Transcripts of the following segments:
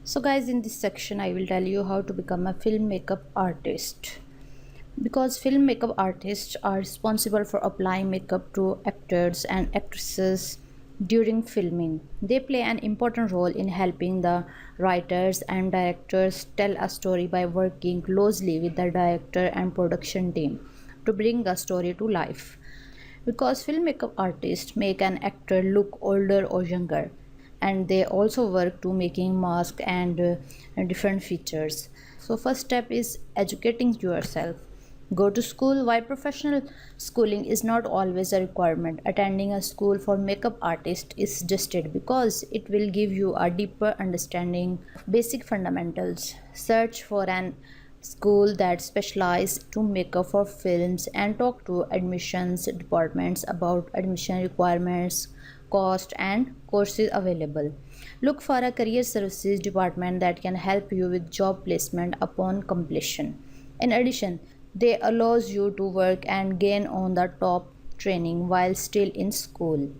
So guys, in this section I will tell you how to become a film makeup artist. Because film makeup artists are responsible for applying makeup to actors and actresses during filming. They play an important role in helping the writers and directors tell a story by working closely with the director and production team to bring the story to life. Because film makeup artists make an actor look older or younger, and they also work to making mask and different features. So first step is educating yourself. Go to school. While professional schooling is not always a requirement, attending a school for makeup artist is suggested because it will give you a deeper understanding of basic fundamentals. Search for an school that specialize to makeup for films and talk to admissions departments about admission requirements, cost and courses available. Look for a career services department that can help you with job placement upon completion. In addition, they allows you to work and gain on the top training while still in school.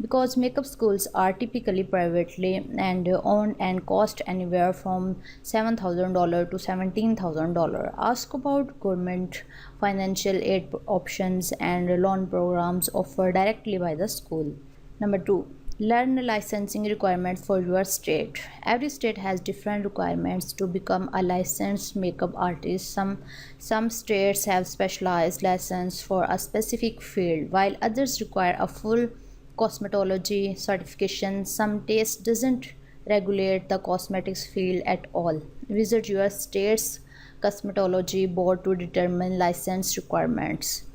Because makeup schools are typically privately and owned and cost anywhere from $7,000 to $17,000. Ask about government financial aid options and loan programs offered directly by the school. Number 2, learn the licensing requirements for your state. Every state has different requirements to become a licensed makeup artist. Some states have specialized license for a specific field, while others require a full cosmetology certification. Some states doesn't regulate the cosmetics field at all. Visit your state's cosmetology board to determine license requirements.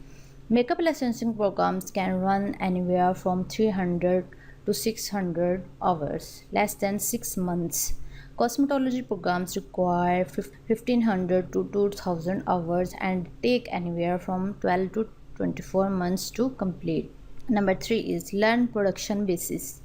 Makeup licensing programs can run anywhere from 300 to 600 hours, less than 6 months. Cosmetology programs require 1500 to 2000 hours and take anywhere from 12 to 24 months to complete. Number 3 is learn production basis.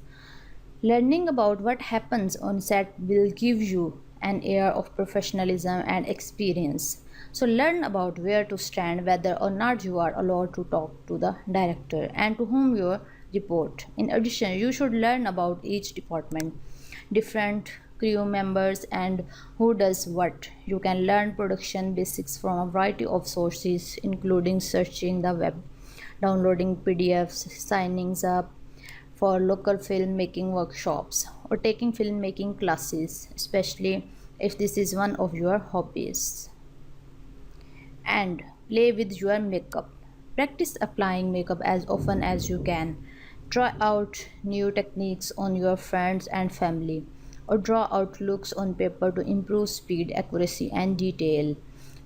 Learning about what happens on set will give you an air of professionalism and experience. So learn about where to stand, whether or not you are allowed to talk to the director, and to whom you report. In addition, you should learn about each department, different crew members, and who does what. You can learn production basics from a variety of sources, including searching the web, downloading PDFs, signing up for local filmmaking workshops, or taking filmmaking classes, especially if this is one of your hobbies. And play with your makeup. Practice applying makeup as often as you can. Try out new techniques on your friends and family, or draw out looks on paper to improve speed, accuracy, and detail.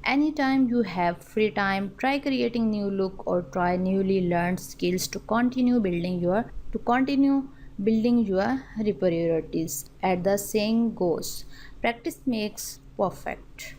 Anytime you have free time, try creating new look or try newly learned skills to continue building your superiorities. As the saying goes, practice makes perfect.